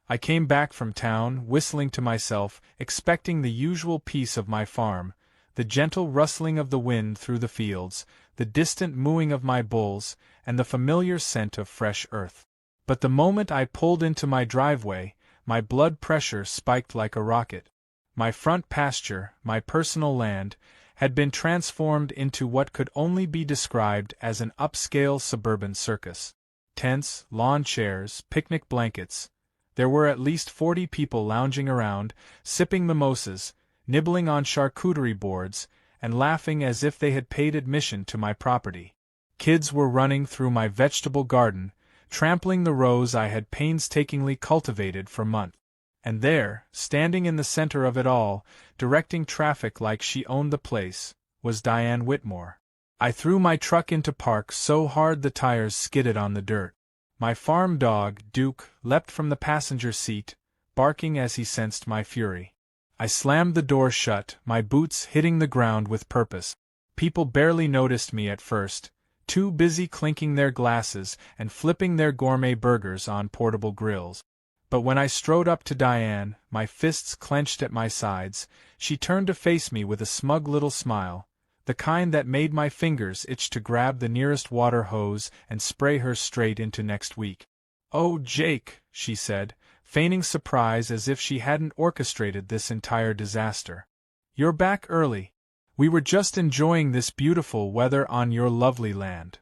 I came back from town, whistling to myself, expecting the usual peace of my farm, the gentle rustling of the wind through the fields, the distant mooing of my bulls, and the familiar scent of fresh earth. But the moment I pulled into my driveway, my blood pressure spiked like a rocket. My front pasture, my personal land, had been transformed into what could only be described as an upscale suburban circus. Tents, lawn chairs, picnic blankets. There were at least 40 people lounging around, sipping mimosas, nibbling on charcuterie boards, and laughing as if they had paid admission to my property. Kids were running through my vegetable garden, trampling the rows I had painstakingly cultivated for months. And there, standing in the center of it all, directing traffic like she owned the place, was Diane Whitmore. I threw my truck into park so hard the tires skidded on the dirt. My farm dog, Duke, leapt from the passenger seat, barking as he sensed my fury. I slammed the door shut, my boots hitting the ground with purpose. People barely noticed me at first, too busy clinking their glasses and flipping their gourmet burgers on portable grills. But when I strode up to Diane, my fists clenched at my sides, she turned to face me with a smug little smile, the kind that made my fingers itch to grab the nearest water hose and spray her straight into next week. "Oh, Jake," she said, feigning surprise as if she hadn't orchestrated this entire disaster. "You're back early. We were just enjoying this beautiful weather on your lovely land."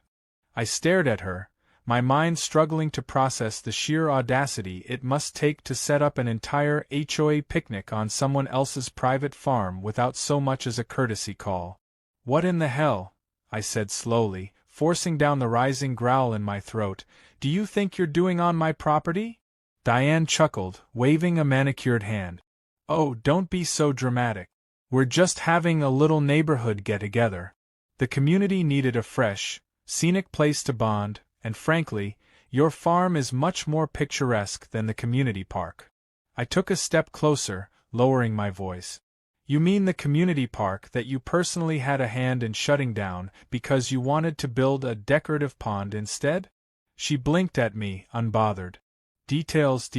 I stared at her, my mind struggling to process the sheer audacity it must take to set up an entire HOA picnic on someone else's private farm without so much as a courtesy call. "What in the hell," I said slowly, forcing down the rising growl in my throat, "do you think you're doing on my property?" Diane chuckled, waving a manicured hand. "Oh, don't be so dramatic. We're just having a little neighborhood get-together. The community needed a fresh, scenic place to bond, and frankly, your farm is much more picturesque than the community park." I took a step closer, lowering my voice. "You mean the community park that you personally had a hand in shutting down because you wanted to build a decorative pond instead?" She blinked at me, unbothered. Details.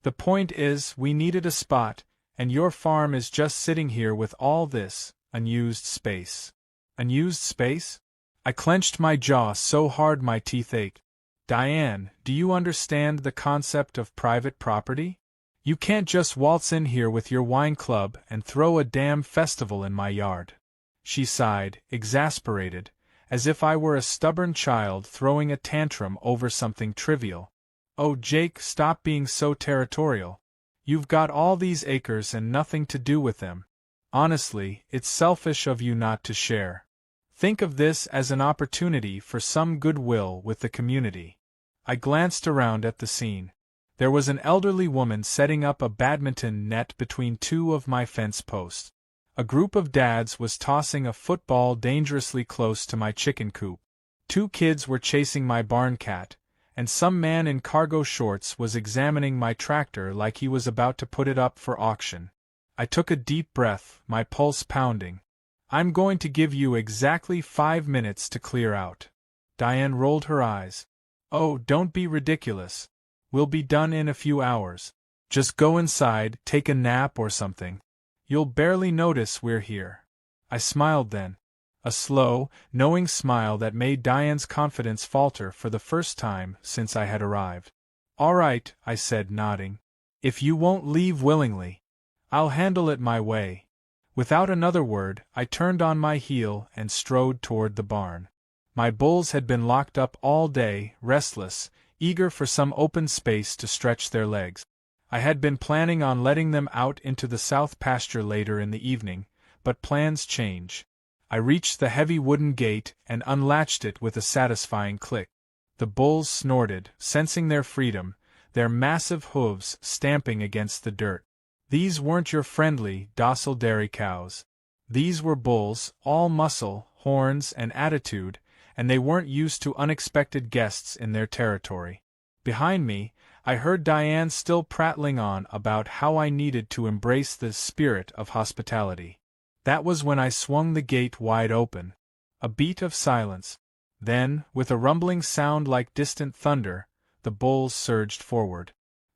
The point is, we needed a spot, and your farm is just sitting here with all this unused space." "Unused space?" I clenched my jaw so hard my teeth ached. "Diane, do you understand the concept of private property? You can't just waltz in here with your wine club and throw a damn festival in my yard." She sighed, exasperated, as if I were a stubborn child throwing a tantrum over something trivial. "Oh, Jake, stop being so territorial. You've got all these acres and nothing to do with them. Honestly, it's selfish of you not to share. Think of this as an opportunity for some goodwill with the community." I glanced around at the scene. There was an elderly woman setting up a badminton net between two of my fence posts. A group of dads was tossing a football dangerously close to my chicken coop. 2 kids were chasing my barn cat, and some man in cargo shorts was examining my tractor like he was about to put it up for auction. I took a deep breath, my pulse pounding. "I'm going to give you exactly 5 minutes to clear out." Diane rolled her eyes. "Oh, don't be ridiculous. We'll be done in a few hours. Just go inside, take a nap or something. You'll barely notice we're here." I smiled then. A slow, knowing smile that made Diane's confidence falter for the first time since I had arrived. "All right," I said, nodding. "If you won't leave willingly, I'll handle it my way." Without another word, I turned on my heel and strode toward the barn. My bulls had been locked up all day, restless, eager for some open space to stretch their legs. I had been planning on letting them out into the south pasture later in the evening, but plans change. I reached the heavy wooden gate and unlatched it with a satisfying click. The bulls snorted, sensing their freedom, their massive hooves stamping against the dirt. These weren't your friendly, docile dairy cows. These were bulls, all muscle, horns, and attitude, and they weren't used to unexpected guests in their territory. Behind me, I heard Diane still prattling on about how I needed to embrace the spirit of hospitality. That was when I swung the gate wide open. A beat of silence. Then, with a rumbling sound like distant thunder, the bulls surged forward.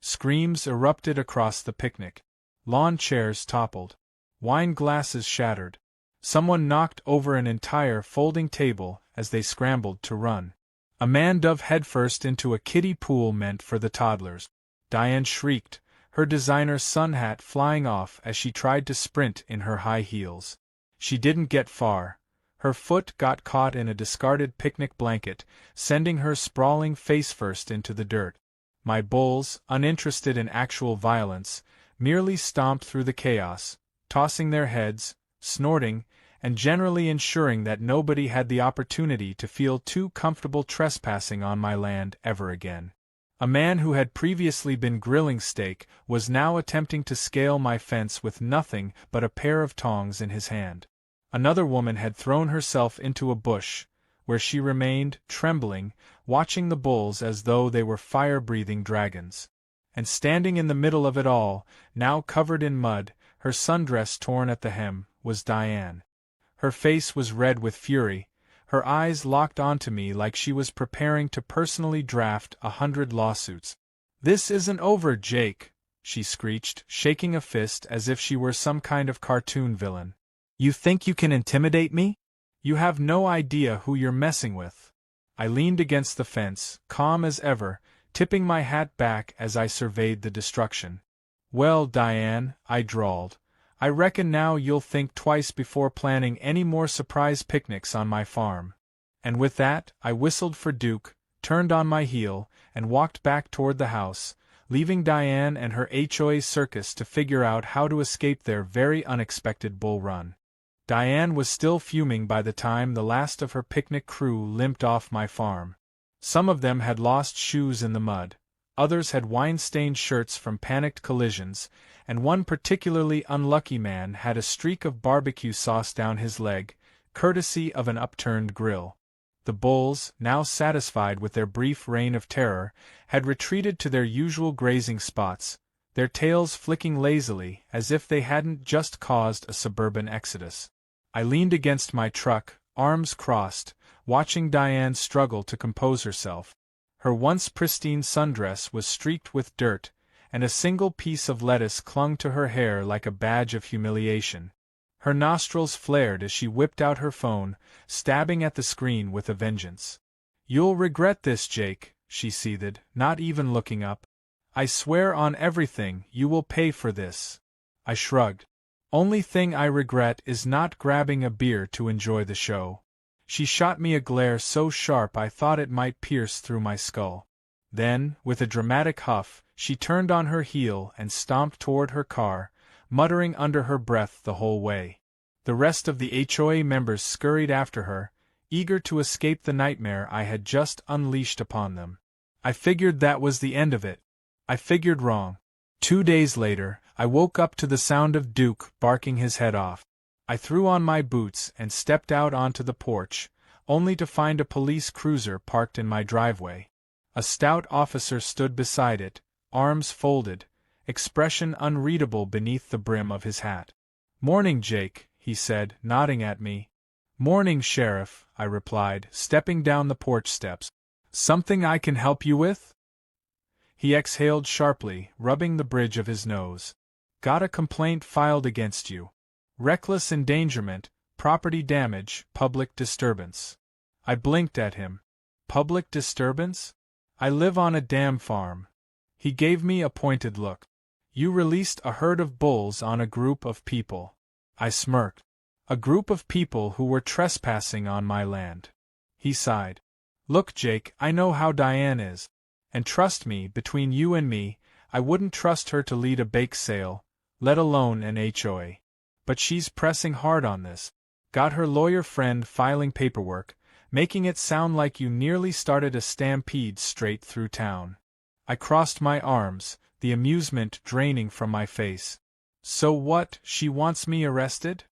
Screams erupted across the picnic. Lawn chairs toppled. Wine glasses shattered. Someone knocked over an entire folding table as they scrambled to run. A man dove headfirst into a kiddie pool meant for the toddlers. Diane shrieked, her designer sun hat flying off as she tried to sprint in her high heels. She didn't get far. Her foot got caught in a discarded picnic blanket, sending her sprawling face-first into the dirt. My bulls, uninterested in actual violence, merely stomped through the chaos, tossing their heads, snorting, and generally ensuring that nobody had the opportunity to feel too comfortable trespassing on my land ever again. A man who had previously been grilling steak was now attempting to scale my fence with nothing but a pair of tongs in his hand. Another woman had thrown herself into a bush, where she remained, trembling, watching the bulls as though they were fire-breathing dragons. And standing in the middle of it all, now covered in mud, her sundress torn at the hem, was Diane. Her face was red with fury, her eyes locked onto me like she was preparing to personally draft 100 lawsuits. "This isn't over, Jake," she screeched, shaking a fist as if she were some kind of cartoon villain. "You think you can intimidate me? You have no idea who you're messing with." I leaned against the fence, calm as ever, tipping my hat back as I surveyed the destruction. "Well, Diane," I drawled, "I reckon now you'll think twice before planning any more surprise picnics on my farm." And with that, I whistled for Duke, turned on my heel, and walked back toward the house, leaving Diane and her HOA circus to figure out how to escape their very unexpected bull run. Diane was still fuming by the time the last of her picnic crew limped off my farm. Some of them had lost shoes in the mud, others had wine-stained shirts from panicked collisions, and one particularly unlucky man had a streak of barbecue sauce down his leg, courtesy of an upturned grill. The bulls, now satisfied with their brief reign of terror, had retreated to their usual grazing spots, their tails flicking lazily as if they hadn't just caused a suburban exodus. I leaned against my truck, arms crossed, watching Diane struggle to compose herself. Her once pristine sundress was streaked with dirt, and a single piece of lettuce clung to her hair like a badge of humiliation. Her nostrils flared as she whipped out her phone, stabbing at the screen with a vengeance. "You'll regret this, Jake," she seethed, not even looking up. "I swear on everything you will pay for this." I shrugged. "Only thing I regret is not grabbing a beer to enjoy the show." She shot me a glare so sharp I thought it might pierce through my skull. Then, with a dramatic huff, she turned on her heel and stomped toward her car, muttering under her breath the whole way. The rest of the HOA members scurried after her, eager to escape the nightmare I had just unleashed upon them. I figured that was the end of it. I figured wrong. 2 days later, I woke up to the sound of Duke barking his head off. I threw on my boots and stepped out onto the porch, only to find a police cruiser parked in my driveway. A stout officer stood beside it, arms folded, expression unreadable beneath the brim of his hat. "Morning, Jake," he said, nodding at me. "Morning, Sheriff," I replied, stepping down the porch steps. "Something I can help you with?" He exhaled sharply, rubbing the bridge of his nose. "Got a complaint filed against you. Reckless endangerment, property damage, public disturbance." I blinked at him. "Public disturbance? I live on a dam farm." He gave me a pointed look. "You released a herd of bulls on a group of people." I smirked. "A group of people who were trespassing on my land." He sighed. "Look, Jake, I know how Diane is. And trust me, between you and me, I wouldn't trust her to lead a bake sale, let alone an HOA. But she's pressing hard on this. Got her lawyer friend filing paperwork, making it sound like you nearly started a stampede straight through town." I crossed my arms, the amusement draining from my face. "So what, she wants me arrested?"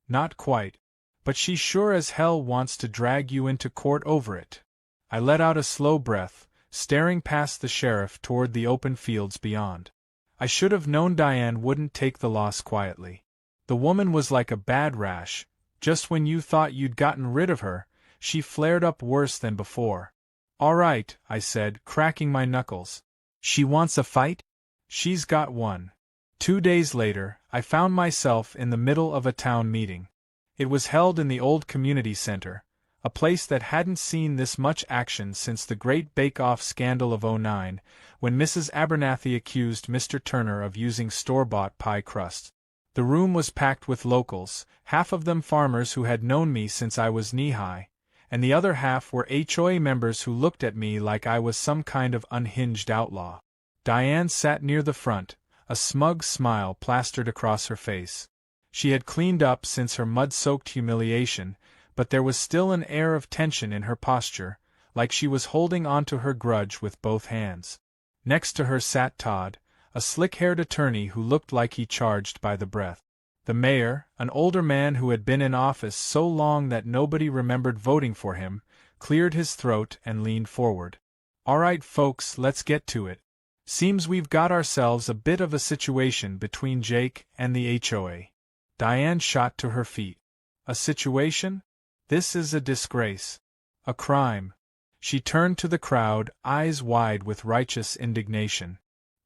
"Not quite. But she sure as hell wants to drag you into court over it." I let out a slow breath, staring past the sheriff toward the open fields beyond. I should have known Diane wouldn't take the loss quietly. The woman was like a bad rash. Just when you thought you'd gotten rid of her, she flared up worse than before. "All right," I said, cracking my knuckles. "She wants a fight?" She's got one. 2 days later, I found myself in the middle of a town meeting. It was held in the old community center, a place that hadn't seen this much action since the Great Bake-Off scandal of '09, when Mrs. Abernathy accused Mr. Turner of using store-bought pie crust. The room was packed with locals, half of them farmers who had known me since I was knee-high, and the other half were HOA members who looked at me like I was some kind of unhinged outlaw. Diane sat near the front, a smug smile plastered across her face. She had cleaned up since her mud-soaked humiliation, but there was still an air of tension in her posture, like she was holding onto her grudge with both hands. Next to her sat Todd, a slick-haired attorney who looked like he charged by the breath. The mayor, an older man who had been in office so long that nobody remembered voting for him, cleared his throat and leaned forward. "All right, folks, let's get to it. Seems we've got ourselves a bit of a situation between Jake and the HOA." Diane shot to her feet. "A situation? This is a disgrace. A crime." She turned to the crowd, eyes wide with righteous indignation.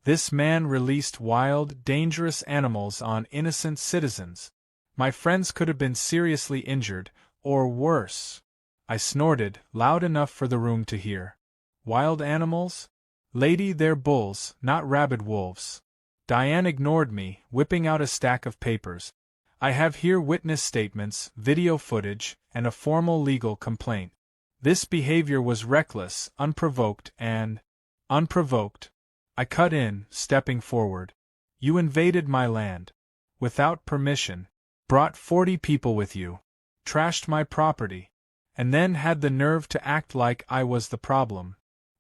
This man released wild, dangerous animals on innocent citizens. My friends could have been seriously injured, or worse. I snorted, loud enough for the room to hear. "Wild animals? Lady, they're bulls, not rabid wolves." Diane ignored me, whipping out a stack of papers. "I have here witness statements, video footage, and a formal legal complaint. This behavior was reckless, unprovoked, and—" "Unprovoked," I cut in, stepping forward. "You invaded my land. Without permission. Brought 40 people with you. Trashed my property. And then had the nerve to act like I was the problem."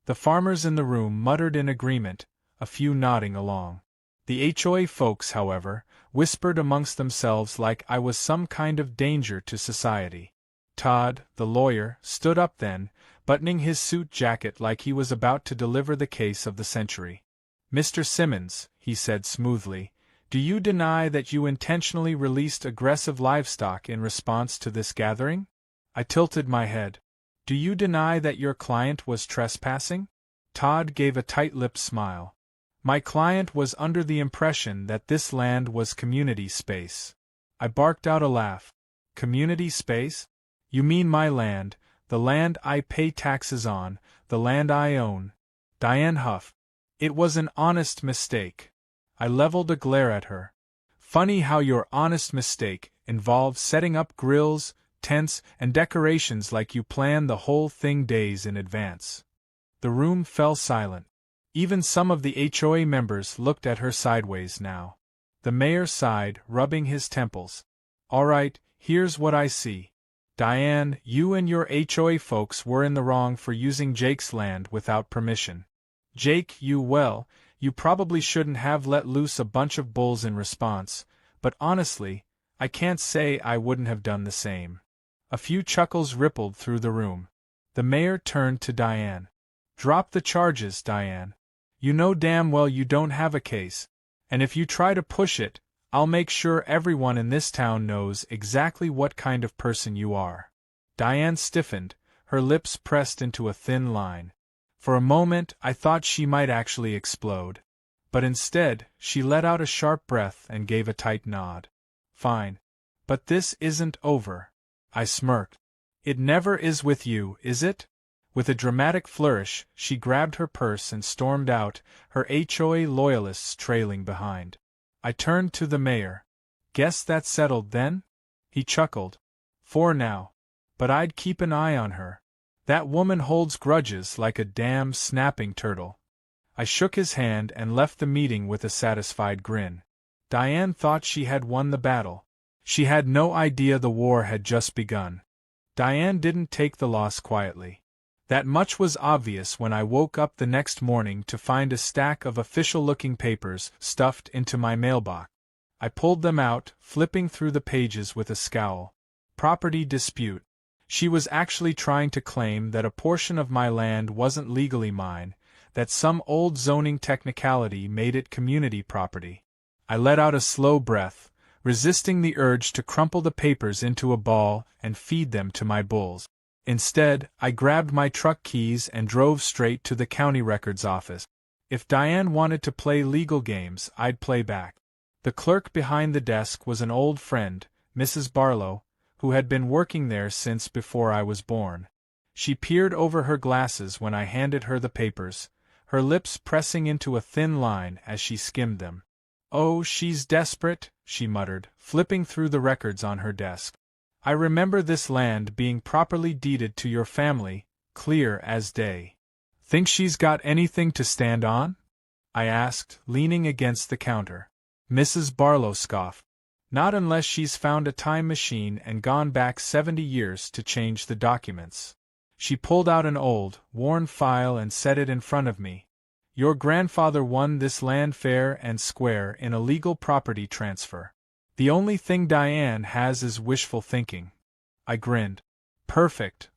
The farmers in the room muttered in agreement, a few nodding along. The HOA folks, however, whispered amongst themselves like I was some kind of danger to society. Todd, the lawyer, stood up then, buttoning his suit jacket like he was about to deliver the case of the century. "Mr. Simmons," he said smoothly, "do you deny that you intentionally released aggressive livestock in response to this gathering?" I tilted my head. "Do you deny that your client was trespassing?" Todd gave a tight-lipped smile. "My client was under the impression that this land was community space." I barked out a laugh. "Community space? You mean my land, the land I pay taxes on, the land I own." Diane huffed. "It was an honest mistake." I leveled a glare at her. "Funny how your honest mistake involved setting up grills, tents, and decorations like you planned the whole thing days in advance." The room fell silent. Even some of the HOA members looked at her sideways now. The mayor sighed, rubbing his temples. "All right, here's what I see. Diane, you and your HOA folks were in the wrong for using Jake's land without permission. Jake, you probably shouldn't have let loose a bunch of bulls in response, but honestly, I can't say I wouldn't have done the same." A few chuckles rippled through the room. The mayor turned to Diane. "Drop the charges, Diane. You know damn well you don't have a case, and if you try to push it, I'll make sure everyone in this town knows exactly what kind of person you are." Diane stiffened, her lips pressed into a thin line. For a moment I thought she might actually explode. But instead, she let out a sharp breath and gave a tight nod. "Fine. But this isn't over." I smirked. "It never is with you, is it?" With a dramatic flourish, she grabbed her purse and stormed out, her HOA loyalists trailing behind. I turned to the mayor. "Guess that's settled then?" He chuckled. "For now. But I'd keep an eye on her. That woman holds grudges like a damn snapping turtle." I shook his hand and left the meeting with a satisfied grin. Diane thought she had won the battle. She had no idea the war had just begun. Diane didn't take the loss quietly. That much was obvious when I woke up the next morning to find a stack of official-looking papers stuffed into my mailbox. I pulled them out, flipping through the pages with a scowl. Property dispute. She was actually trying to claim that a portion of my land wasn't legally mine, that some old zoning technicality made it community property. I let out a slow breath, resisting the urge to crumple the papers into a ball and feed them to my bulls. Instead, I grabbed my truck keys and drove straight to the county records office. If Diane wanted to play legal games, I'd play back. The clerk behind the desk was an old friend, Mrs. Barlow, who had been working there since before I was born. She peered over her glasses when I handed her the papers, her lips pressing into a thin line as she skimmed them. "Oh, she's desperate," she muttered, flipping through the records on her desk. "I remember this land being properly deeded to your family, clear as day." "Think she's got anything to stand on?" I asked, leaning against the counter. Mrs. Barlow scoffed. "Not unless she's found a time machine and gone back 70 years to change the documents." She pulled out an old, worn file and set it in front of me. "Your grandfather won this land fair and square in a legal property transfer. The only thing Diane has is wishful thinking." I grinned. Perfect.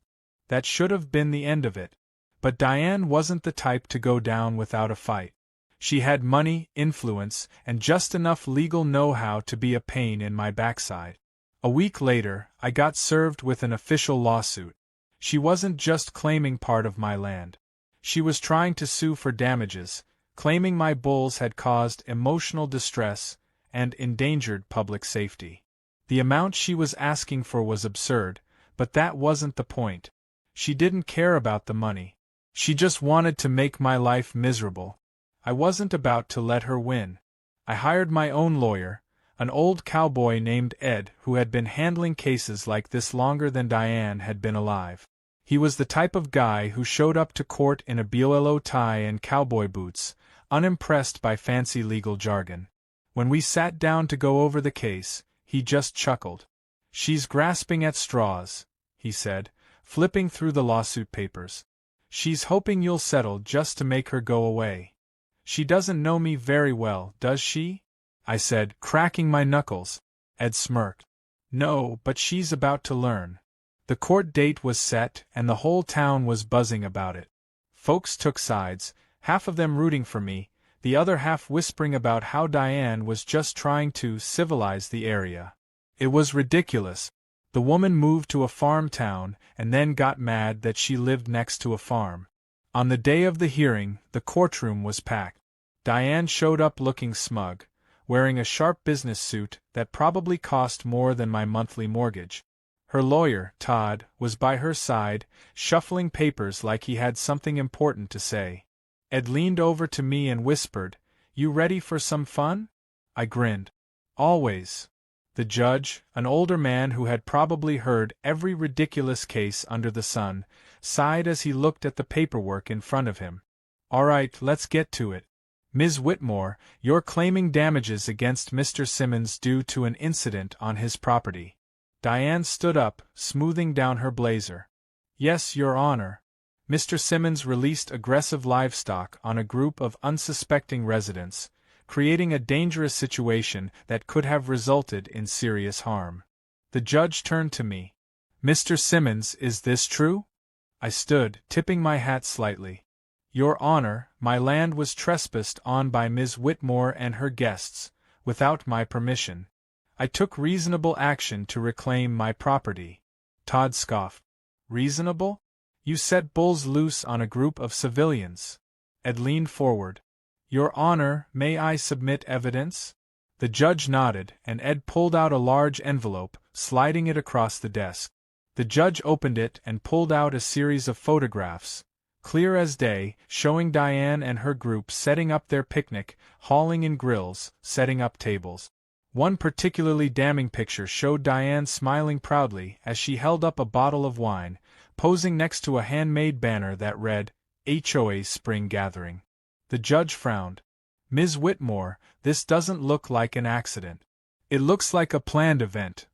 That should have been the end of it. But Diane wasn't the type to go down without a fight. She had money, influence, and just enough legal know-how to be a pain in my backside. A week later, I got served with an official lawsuit. She wasn't just claiming part of my land. She was trying to sue for damages, claiming my bulls had caused emotional distress and endangered public safety. The amount she was asking for was absurd, but that wasn't the point. She didn't care about the money. She just wanted to make my life miserable. I wasn't about to let her win. I hired my own lawyer, an old cowboy named Ed who had been handling cases like this longer than Diane had been alive. He was the type of guy who showed up to court in a BOLO tie and cowboy boots, unimpressed by fancy legal jargon. When we sat down to go over the case, he just chuckled. "She's grasping at straws," he said, flipping through the lawsuit papers. "She's hoping you'll settle just to make her go away. She doesn't know me very well, does she?" I said, cracking my knuckles. Ed smirked. "No, but she's about to learn." The court date was set, and the whole town was buzzing about it. Folks took sides, half of them rooting for me, the other half whispering about how Diane was just trying to civilize the area. It was ridiculous. The woman moved to a farm town and then got mad that she lived next to a farm. On the day of the hearing, the courtroom was packed. Diane showed up looking smug, wearing a sharp business suit that probably cost more than my monthly mortgage. Her lawyer, Todd, was by her side, shuffling papers like he had something important to say. Ed leaned over to me and whispered, "You ready for some fun?" I grinned. "Always." The judge, an older man who had probably heard every ridiculous case under the sun, sighed as he looked at the paperwork in front of him. "All right, let's get to it. Ms. Whitmore, you're claiming damages against Mr. Simmons due to an incident on his property." Diane stood up, smoothing down her blazer. "Yes, Your Honor. Mr. Simmons released aggressive livestock on a group of unsuspecting residents, creating a dangerous situation that could have resulted in serious harm." The judge turned to me. "Mr. Simmons, is this true?" I stood, tipping my hat slightly. "Your Honor, my land was trespassed on by Ms. Whitmore and her guests, without my permission. I took reasonable action to reclaim my property." Todd scoffed. "Reasonable? You set bulls loose on a group of civilians." Ed leaned forward. "Your Honor, may I submit evidence?" The judge nodded, and Ed pulled out a large envelope, sliding it across the desk. The judge opened it and pulled out a series of photographs, clear as day, showing Diane and her group setting up their picnic, hauling in grills, setting up tables. One particularly damning picture showed Diane smiling proudly as she held up a bottle of wine, posing next to a handmade banner that read, "HOA's Spring Gathering." The judge frowned. "Ms. Whitmore, this doesn't look like an accident. It looks like a planned event."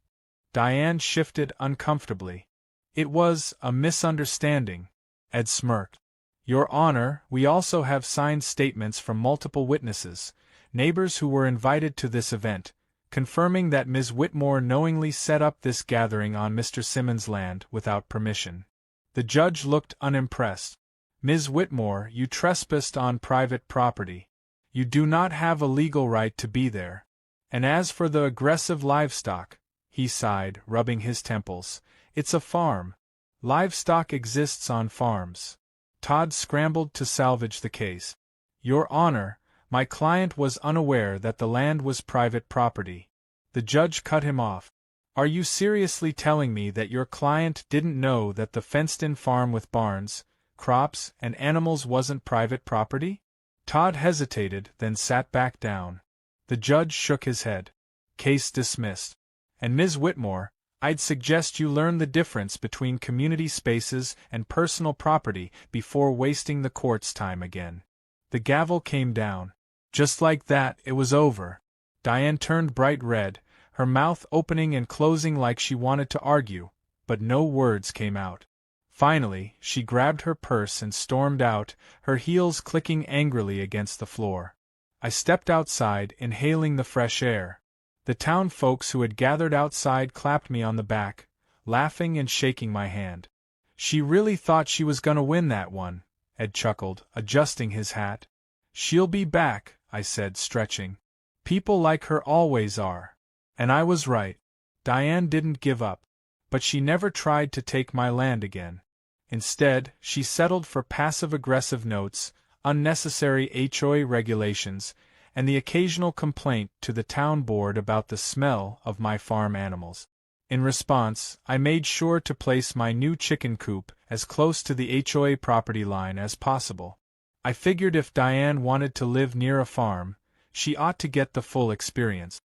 Diane shifted uncomfortably. "It was a misunderstanding." Ed smirked. "Your Honor, we also have signed statements from multiple witnesses, neighbors who were invited to this event, confirming that Ms. Whitmore knowingly set up this gathering on Mr. Simmons' land without permission." The judge looked unimpressed. "Ms. Whitmore, you trespassed on private property. You do not have a legal right to be there. And as for the aggressive livestock," he sighed, rubbing his temples, "it's a farm. Livestock exists on farms." Todd scrambled to salvage the case. Your Honor, my client was unaware that the land was private property. The judge cut him off. Are you seriously telling me that your client didn't know that the fenced-in farm with barns, crops, and animals wasn't private property? Todd hesitated, then sat back down. The judge shook his head. Case dismissed. And Ms. Whitmore, I'd suggest you learn the difference between community spaces and personal property before wasting the court's time again. The gavel came down. Just like that, it was over. Diane turned bright red, her mouth opening and closing like she wanted to argue, but no words came out. Finally, she grabbed her purse and stormed out, her heels clicking angrily against the floor. I stepped outside, inhaling the fresh air. The town folks who had gathered outside clapped me on the back, laughing and shaking my hand. She really thought she was gonna win that one, Ed chuckled, adjusting his hat. She'll be back, I said, stretching. People like her always are. And I was right. Diane didn't give up. But she never tried to take my land again. Instead, she settled for passive-aggressive notes, unnecessary HOA regulations, and the occasional complaint to the town board about the smell of my farm animals. In response, I made sure to place my new chicken coop as close to the HOA property line as possible. I figured if Diane wanted to live near a farm, she ought to get the full experience.